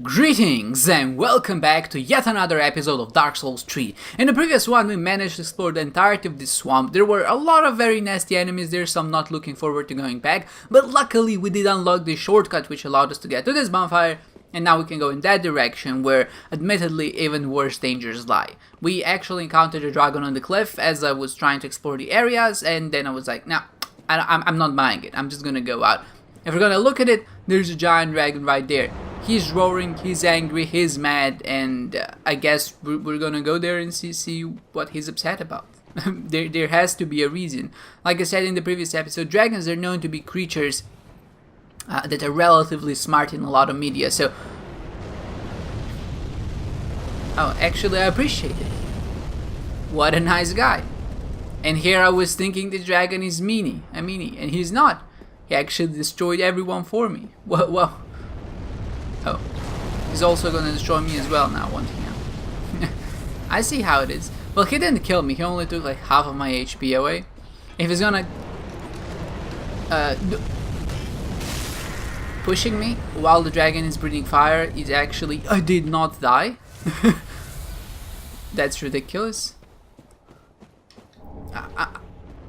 Greetings and welcome back to yet another episode of Dark Souls 3. In the previous one we managed to explore the entirety of this swamp. There were a lot of very nasty enemies there, so I'm not looking forward to going back, but luckily we did unlock the shortcut which allowed us to get to this bonfire, and now we can go in that direction where admittedly even worse dangers lie. We actually encountered a dragon on the cliff as I was trying to explore the areas, and then I was like, nah, I'm not buying it, I'm just gonna go out. If we're gonna look at it, there's a giant dragon right there. He's roaring, he's angry, he's mad, and I guess we're gonna go there and see what he's upset about. there has to be a reason. Like I said in the previous episode, dragons are known to be creatures that are relatively smart in a lot of media, so... Oh, actually I appreciate it. What a nice guy. And here I was thinking the dragon is a meanie, and he's not. He actually destroyed everyone for me. Well... Oh, he's also gonna destroy me as well now, won't he? I see how it is. Well, he didn't kill me, he only took like half of my HP away. If he's gonna... pushing me while the dragon is breathing fire is actually... I did not die. That's ridiculous.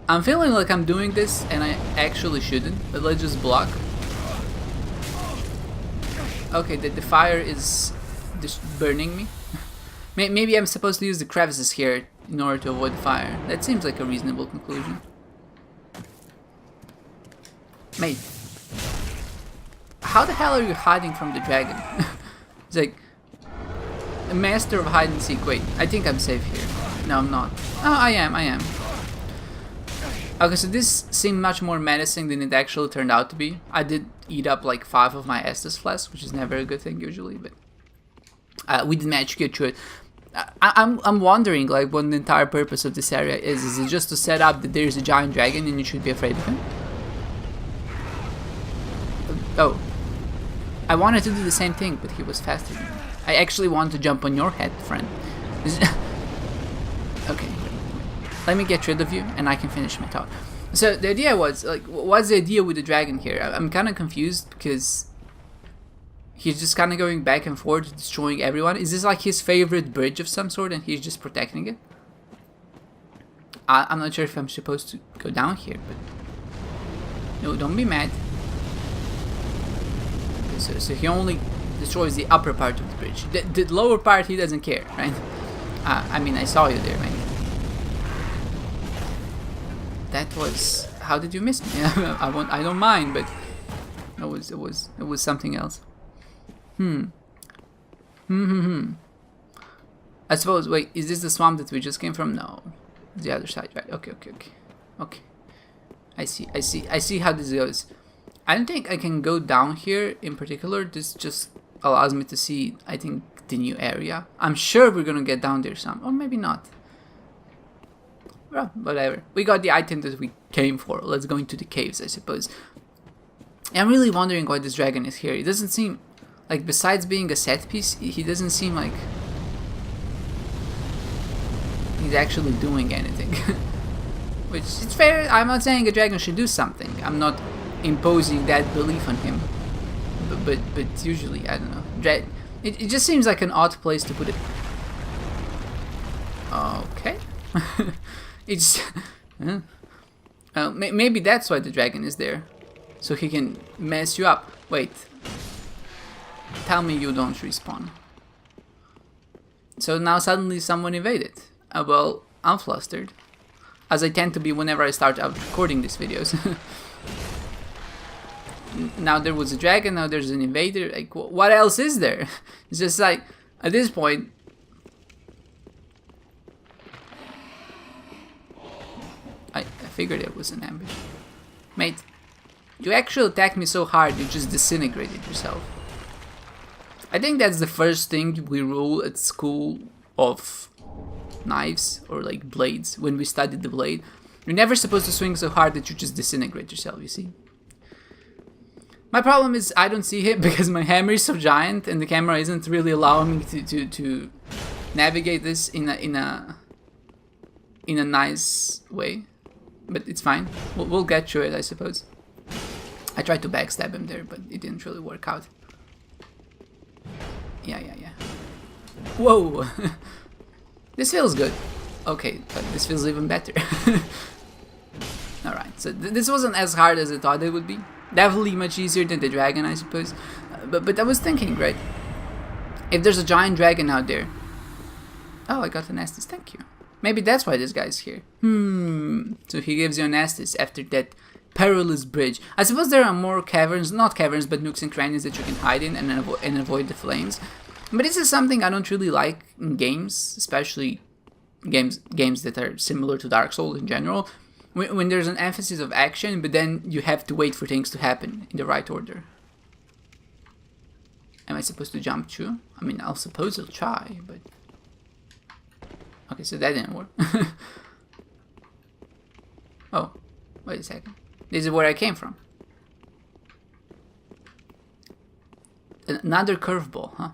I'm feeling like I'm doing this and I actually shouldn't, but let's just block. Okay, the fire is just burning me. Maybe I'm supposed to use the crevices here in order to avoid the fire. That seems like a reasonable conclusion. Mate, how the hell are you hiding from the dragon? It's like a master of hide and seek. Wait, I think I'm safe here. No, I'm not. Oh, I am. Okay, so this seemed much more menacing than it actually turned out to be. I did eat up like 5 of my Estus flasks, which is never a good thing usually, but we did manage to get through it. I'm wondering like what the entire purpose of this area is. Is it just to set up that there's a giant dragon and you should be afraid of him? Oh, I wanted to do the same thing, but he was faster than me. I actually wanted to jump on your head, friend. Okay. Let me get rid of you and I can finish my talk. So the idea was, like, what's the idea with the dragon here? I'm kind of confused because he's just kind of going back and forth destroying everyone. Is this like his favorite bridge of some sort and he's just protecting it? I'm not sure if I'm supposed to go down here, but... No, don't be mad. Okay, so he only destroys the upper part of the bridge. The lower part he doesn't care, right? I mean, I saw you there, man. That was... How did you miss me? I don't mind, but it was something else. I suppose. Wait, is this the swamp that we just came from? No, the other side, right? Okay. I see how this goes. I don't think I can go down here in particular. This just allows me to see, I think, the new area. I'm sure we're gonna get down there some, or maybe not. Well, whatever. We got the item that we came for. Let's go into the caves, I suppose. I'm really wondering why this dragon is here. It doesn't seem like, besides being a set piece, he doesn't seem like he's actually doing anything. Which is fair. I'm not saying a dragon should do something. I'm not imposing that belief on him. But usually, I don't know. It just seems like an odd place to put it. Okay. It's maybe that's why the dragon is there, so he can mess you up. Wait, tell me you don't respawn. So now suddenly someone invaded. Well, I'm flustered, as I tend to be whenever I start out recording these videos. Now there was a dragon, now there's an invader. Like, what else is there? It's just like, at this point, I figured it was an ambush. Mate, you actually attacked me so hard you just disintegrated yourself. I think that's the first thing we rule at school of knives or like blades when we studied the blade. You're never supposed to swing so hard that you just disintegrate yourself, you see? My problem is I don't see him because my hammer is so giant and the camera isn't really allowing me to navigate this in a nice way. But it's fine. We'll get through it, I suppose. I tried to backstab him there, but it didn't really work out. Yeah. Whoa. This feels good. Okay, but this feels even better. Alright, so this wasn't as hard as I thought it would be. Definitely much easier than the dragon, I suppose. But I was thinking, right? If there's a giant dragon out there... Oh, I got an Estus, thank you. Maybe that's why this guy's here. So he gives you an Estus after that perilous bridge. I suppose there are more caverns, not caverns, but nooks and crannies that you can hide in and avoid the flames. But this is something I don't really like in games, especially games that are similar to Dark Souls in general. When there's an emphasis of action, but then you have to wait for things to happen in the right order. Am I supposed to jump too? I mean, I'll suppose I'll try, but... Okay, so that didn't work. Oh, wait a second. This is where I came from. Another curveball, huh?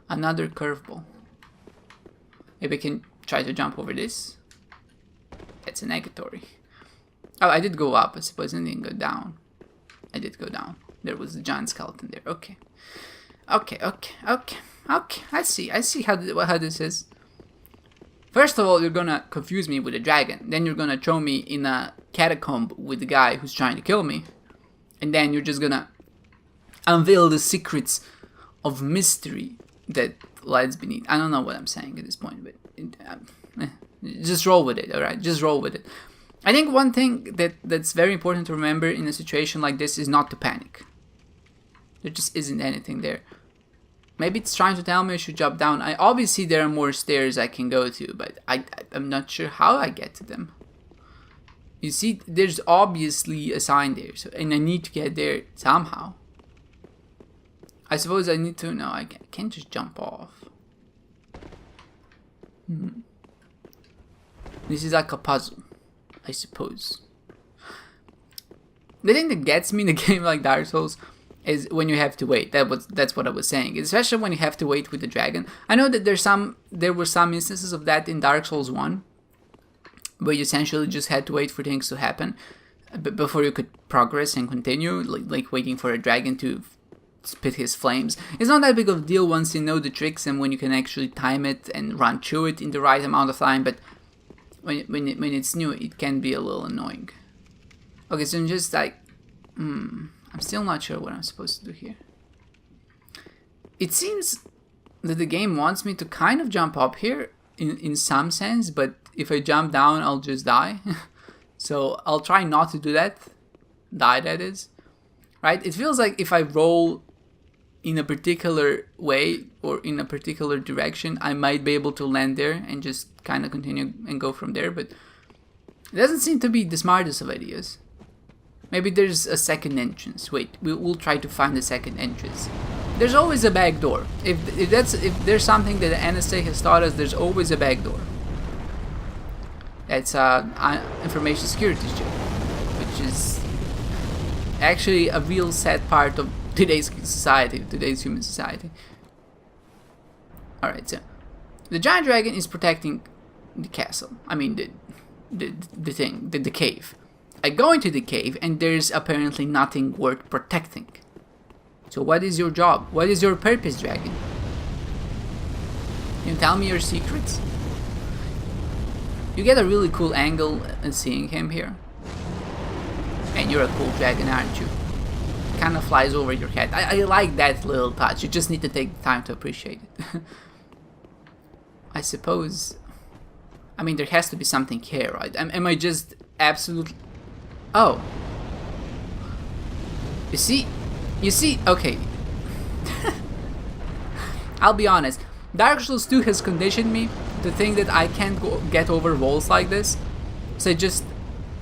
Another curveball. Maybe I can try to jump over this. That's a negatory. Oh, I did go up, I suppose. I didn't go down. I did go down. There was a giant skeleton there. Okay. I see how this is. First of all, you're gonna confuse me with a dragon. Then you're gonna throw me in a catacomb with the guy who's trying to kill me. And then you're just gonna unveil the secrets of mystery that lies beneath. I don't know what I'm saying at this point, but just roll with it, alright? Just roll with it. I think one thing that's very important to remember in a situation like this is not to panic. There just isn't anything there. Maybe it's trying to tell me I should jump down. Obviously there are more stairs I can go to, but I'm not sure how I get to them. You see, there's obviously a sign there, and I need to get there somehow. I suppose I need to... No, I can't just jump off. This is like a puzzle, I suppose. The thing that gets me in a game like Dark Souls is when you have to wait. That's what I was saying. Especially when you have to wait with the dragon. I know that there were some instances of that in Dark Souls 1, where you essentially just had to wait for things to happen before you could progress and continue, like waiting for a dragon to spit his flames. It's not that big of a deal once you know the tricks and when you can actually time it and run through it in the right amount of time, but when it's new, it can be a little annoying. Okay, so I'm just like, I'm still not sure what I'm supposed to do here. It seems that the game wants me to kind of jump up here in some sense, but if I jump down, I'll just die. So I'll try not to do that. Die, that is. Right? It feels like if I roll in a particular way or in a particular direction, I might be able to land there and just kind of continue and go from there, but it doesn't seem to be the smartest of ideas. Maybe there's a second entrance. Wait, we'll try to find a second entrance. There's always a back door. If there's something that the NSA has taught us, there's always a back door. That's information security check, which is actually a real sad part of today's society, today's human society. Alright, so the giant dragon is protecting the castle. I mean the cave. I go into the cave and there's apparently nothing worth protecting. So what is your job? What is your purpose, dragon? Can you tell me your secrets? You get a really cool angle in seeing him here. And you're a cool dragon, aren't you? Kind of flies over your head. I like that little touch. You just need to take the time to appreciate it. I suppose... I mean, there has to be something here, right? Am I just absolutely... Oh. You see, okay. I'll be honest. Dark Souls 2 has conditioned me to think that I can't get over walls like this. So just...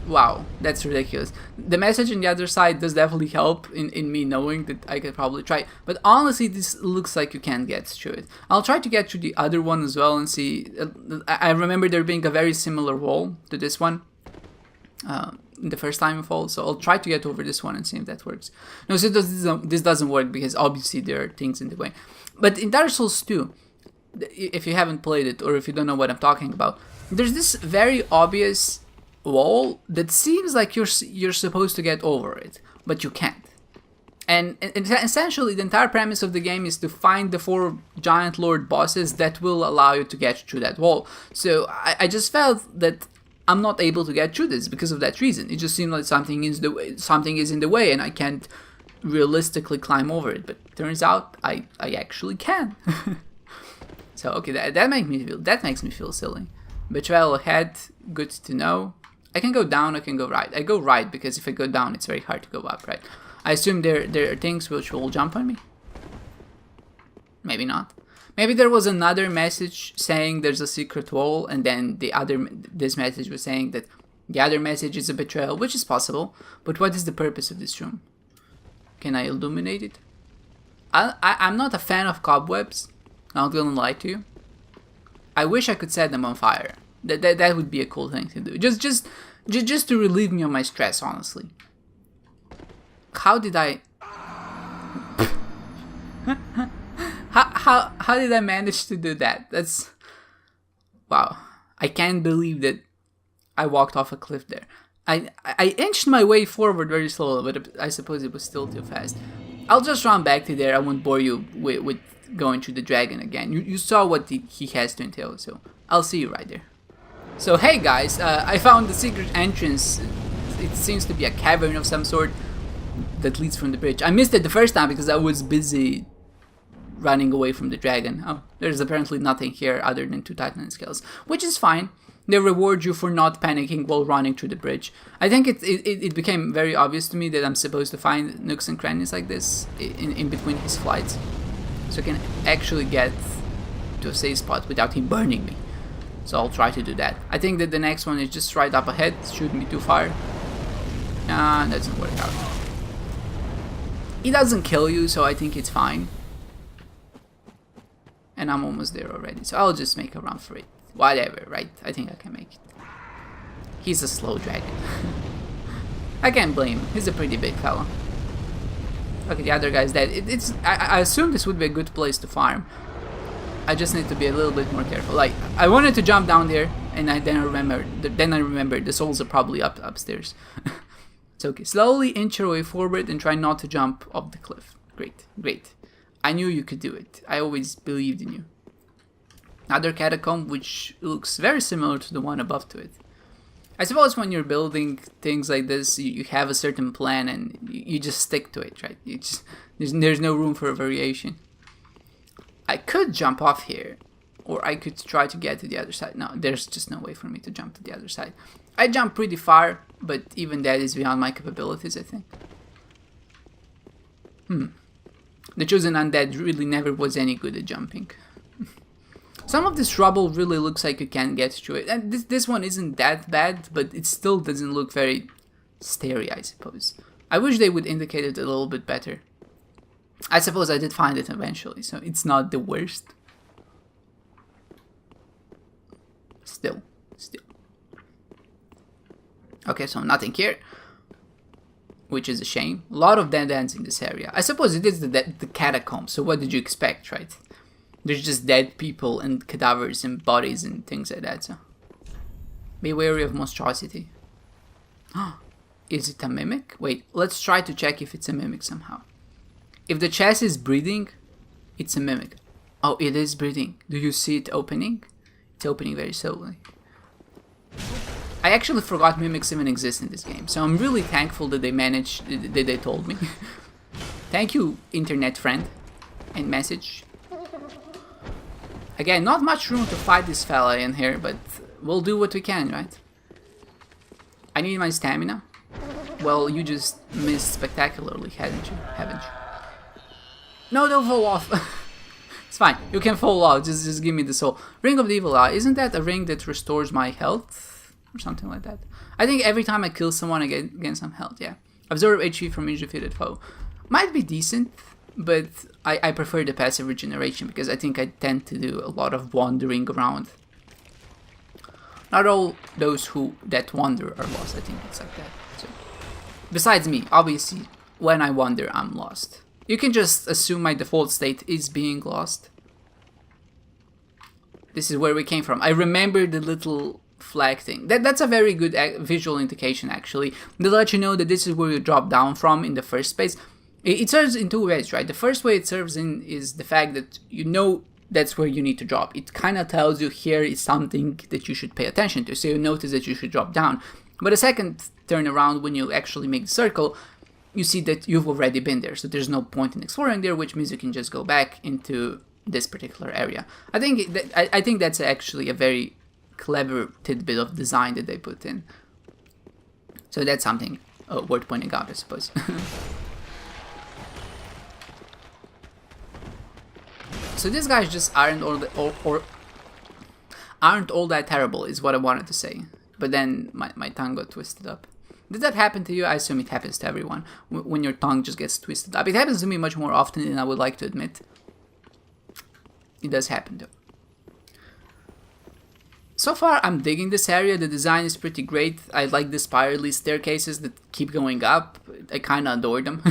Wow, that's ridiculous. The message on the other side does definitely help in me knowing that I could probably try. But honestly, this looks like you can't get through it. I'll try to get through the other one as well and see. I remember there being a very similar wall to this one. The first time I followed, so I'll try to get over this one and see if that works. No, so this doesn't work because obviously there are things in the way. But in Dark Souls 2, if you haven't played it or if you don't know what I'm talking about, there's this very obvious wall that seems like you're supposed to get over it, but you can't. And essentially, the entire premise of the game is to find the 4 giant lord bosses that will allow you to get through that wall. So I just felt that I'm not able to get through this because of that reason. It just seemed like something is in the way, and I can't realistically climb over it. But turns out I actually can. So okay, that makes me feel silly. Betrayal ahead, good to know. I can go down, I can go right. I go right because if I go down, it's very hard to go up, right? I assume there are things which will jump on me. Maybe not. Maybe there was another message saying there's a secret wall, and then this message was saying that the other message is a betrayal, which is possible. But what is the purpose of this room? Can I illuminate it? I'm not a fan of cobwebs. Not gonna lie to you. I wish I could set them on fire. That would be a cool thing to do. Just to relieve me of my stress, honestly. How did I... how did I manage to do that? That's... Wow. I can't believe that I walked off a cliff there. I inched my way forward very slowly, but I suppose it was still too fast. I'll just run back to there. I won't bore you with going through the dragon again. You saw what he has to entail, so I'll see you right there. So hey guys, I found the secret entrance. It seems to be a cavern of some sort that leads from the bridge. I missed it the first time because I was busy running away from the dragon. Oh, there's apparently nothing here other than 2 titan scales, which is fine. They reward you for not panicking while running through the bridge. I think it became very obvious to me that I'm supposed to find nooks and crannies like this in between his flights, so I can actually get to a safe spot without him burning me. So I'll try to do that. I think that the next one is just right up ahead. Shouldn't be too far. Nah, that doesn't work out. It doesn't kill you, so I think it's fine. And I'm almost there already, so I'll just make a run for it. Whatever, right? I think I can make it. He's a slow dragon. I can't blame him. He's a pretty big fella. Okay, the other guy's dead. I assume this would be a good place to farm. I just need to be a little bit more careful. Like, I wanted to jump down there, and then I remembered the souls are probably upstairs. It's okay. Slowly inch your way forward and try not to jump off the cliff. Great, great. I knew you could do it. I always believed in you. Another catacomb, which looks very similar to the one above to it. I suppose when you're building things like this, you have a certain plan and you just stick to it, right? There's no room for a variation. I could jump off here, or I could try to get to the other side. No, there's just no way for me to jump to the other side. I jump pretty far, but even that is beyond my capabilities, I think. The chosen undead really never was any good at jumping. Some of this rubble really looks like you can get through it. And this one isn't that bad, but it still doesn't look very starey, I suppose. I wish they would indicate it a little bit better. I suppose I did find it eventually, so it's not the worst. Still. Okay, so nothing here, which is a shame. A lot of dead ends in this area. I suppose it is the catacombs, so what did you expect, right? There's just dead people and cadavers and bodies and things like that, so be wary of monstrosity. Is it a mimic? Wait, let's try to check if it's a mimic somehow. If the chest is breathing, it's a mimic. Oh, it is breathing. Do you see it opening? It's opening very slowly. I actually forgot mimics even exist in this game, so I'm really thankful that they told me. Thank you, internet friend and message. Again, not much room to fight this fella in here, but we'll do what we can, right? I need my stamina. Well, you just missed spectacularly, haven't you? No, don't fall off. It's fine. You can fall off. Just give me the soul. Ring of the Evil Eye. Isn't that a ring that restores my health? Or something like that. I think every time I kill someone, I gain some health, yeah. Absorb HP from each defeated foe. Might be decent, but I prefer the passive regeneration because I think I tend to do a lot of wandering around. Not all those that wander are lost. I think it's like that. So, besides me, obviously, when I wander, I'm lost. You can just assume my default state is being lost. This is where we came from. I remember the little flag thing. That's a very good visual indication, actually. They let you know that this is where you drop down from in the first place. It serves in two ways, right? The first way it serves in is the fact that you know that's where you need to drop. It kind of tells you here is something that you should pay attention to, so you notice that you should drop down. But the second turn around, when you actually make the circle, you see that you've already been there, so there's no point in exploring there, which means you can just go back into this particular area. I think that's actually a very clever tidbit of design that they put in. So that's something worth pointing out, I suppose. So these guys just aren't all that terrible, is what I wanted to say. But then my tongue got twisted up. Did that happen to you? I assume it happens to everyone, when your tongue just gets twisted up. It happens to me much more often than I would like to admit. It does happen though. So far, I'm digging this area. The design is pretty great. I like the spirally staircases that keep going up. I kind of adore them.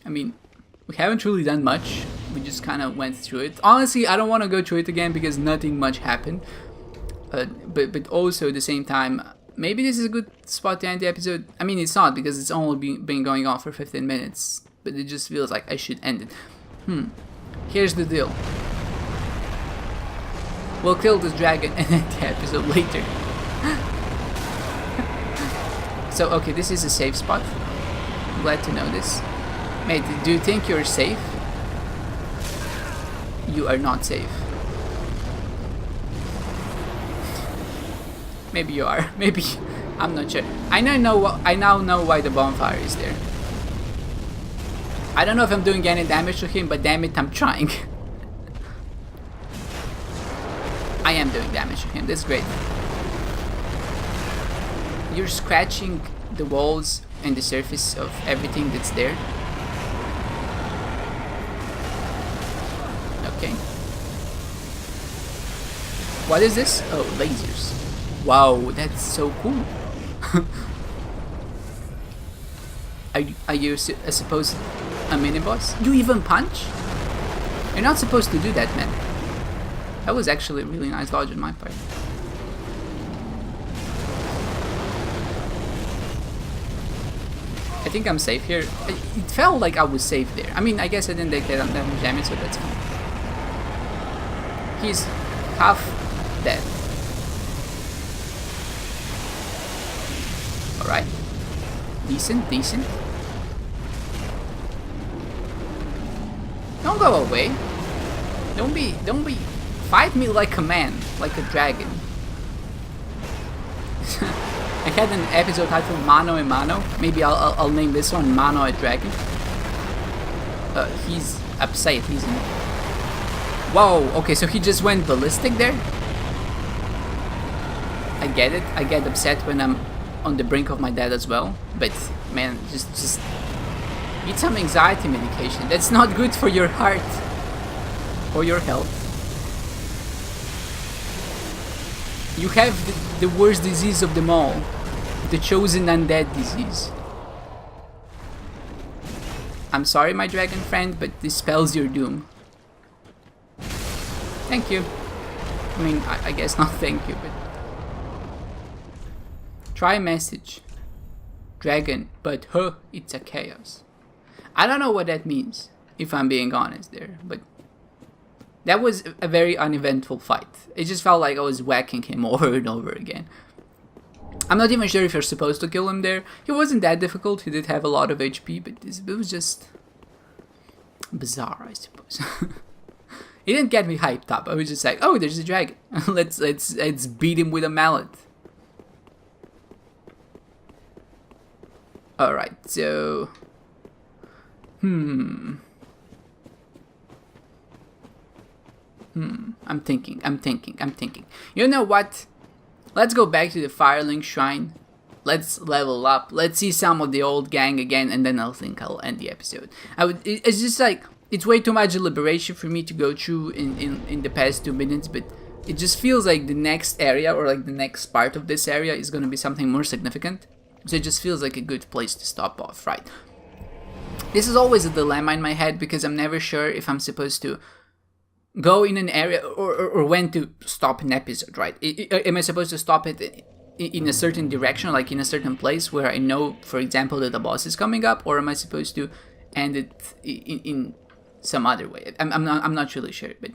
I mean, we haven't really done much. We just kind of went through it. Honestly, I don't want to go through it again because nothing much happened. But also at the same time, maybe this is a good spot to end the episode. I mean, it's not, because it's only been going on for 15 minutes. But it just feels like I should end it. Here's the deal. We'll kill this dragon and end the episode later. So, okay, this is a safe spot. I'm glad to know this. Mate, do you think you're safe? You are not safe. Maybe you are. Maybe. I'm not sure. I now know why the bonfire is there. I don't know if I'm doing any damage to him, but damn it, I'm trying. I am doing damage to him. That's great. You're scratching the walls and the surface of everything that's there. Okay. What is this? Oh, lasers. Wow, that's so cool. Are you I suppose a mini boss? You even punch? You're not supposed to do that, man. That was actually a really nice dodge on my part. I think I'm safe here. It felt like I was safe there. I mean, I guess I didn't take that much damage, so that's fine. He's half dead. Alright. Decent, decent. Don't go away. Don't be... Fight me like a man, like a dragon. I had an episode titled Mano a Mano. Maybe I'll name this one Mano a Dragon. He's upset. He's in... Whoa, okay, so he just went ballistic there? I get it. I get upset when I'm on the brink of my death as well. But, man, just... Eat some anxiety medication. That's not good for your heart. Or your health. You have the worst disease of them all. The chosen undead disease. I'm sorry, my dragon friend, but this spells your doom. Thank you. I mean, I guess not thank you, but... Try message. Dragon, but it's a chaos. I don't know what that means, if I'm being honest there, but... That was a very uneventful fight. It just felt like I was whacking him over and over again. I'm not even sure if you're supposed to kill him there. He wasn't that difficult. He did have a lot of HP, but it was just bizarre, I suppose. It didn't get me hyped up. I was just like, oh, there's a dragon. let's beat him with a mallet. All right, so I'm thinking. You know what? Let's go back to the Firelink Shrine. Let's level up. Let's see some of the old gang again, and then I'll think I'll end the episode. It's just like, it's way too much deliberation for me to go through in the past 2 minutes, but it just feels like the next area, or like the next part of this area, is gonna be something more significant. So it just feels like a good place to stop off, right? This is always a dilemma in my head, because I'm never sure if I'm supposed to go in an area or when to stop an episode, right? Am I supposed to stop it in a certain direction, like in a certain place where I know, for example, that the boss is coming up, or am I supposed to end it in some other way. I'm not really sure, but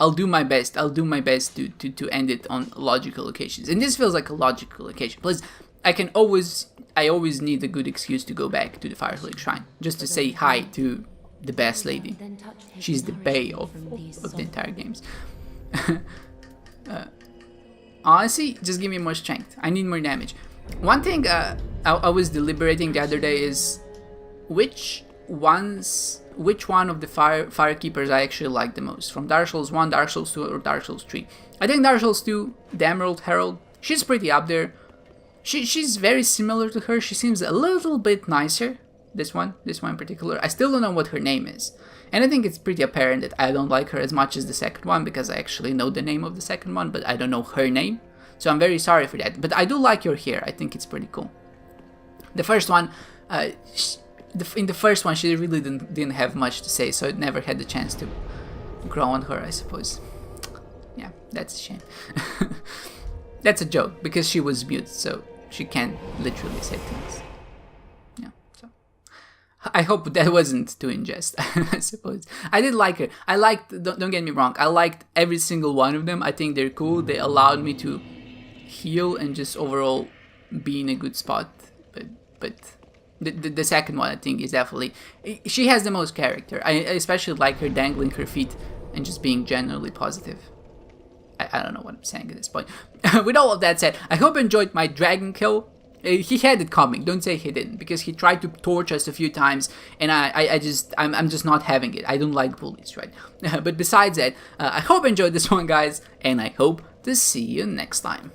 I'll do my best. I'll do my best to end it on logical occasions. And this feels like a logical occasion. Plus, I always need a good excuse to go back to the Firelink Shrine, just to say hi to the best lady. She's the bae of the entire games. Honestly, just give me more strength. I need more damage. One thing I was deliberating the other day is which one of the Firekeepers I actually like the most, from Dark Souls 1, Dark Souls 2, or Dark Souls 3. I think Dark Souls 2, the Emerald Herald, she's pretty up there. She's very similar to her. She seems a little bit nicer. This one in particular. I still don't know what her name is. And I think it's pretty apparent that I don't like her as much as the second one, because I actually know the name of the second one, but I don't know her name. So I'm very sorry for that. But I do like her hair. I think it's pretty cool. The first one, in the first one, she really didn't have much to say, so it never had the chance to grow on her, I suppose. Yeah, that's a shame. That's a joke, because she was mute, so she can't literally say things. Yeah, so I hope that wasn't too in jest, I suppose. I did like her. I liked, don't get me wrong, I liked every single one of them. I think they're cool. They allowed me to heal and just overall be in a good spot. But the second one, I think, is definitely... She has the most character. I especially like her dangling her feet and just being generally positive. I don't know what I'm saying at this point. With all of that said, I hope you enjoyed my dragon kill. He had it coming, don't say he didn't, because he tried to torch us a few times, and I'm just not having it. I don't like bullies, right? But besides that, I hope you enjoyed this one, guys, and I hope to see you next time.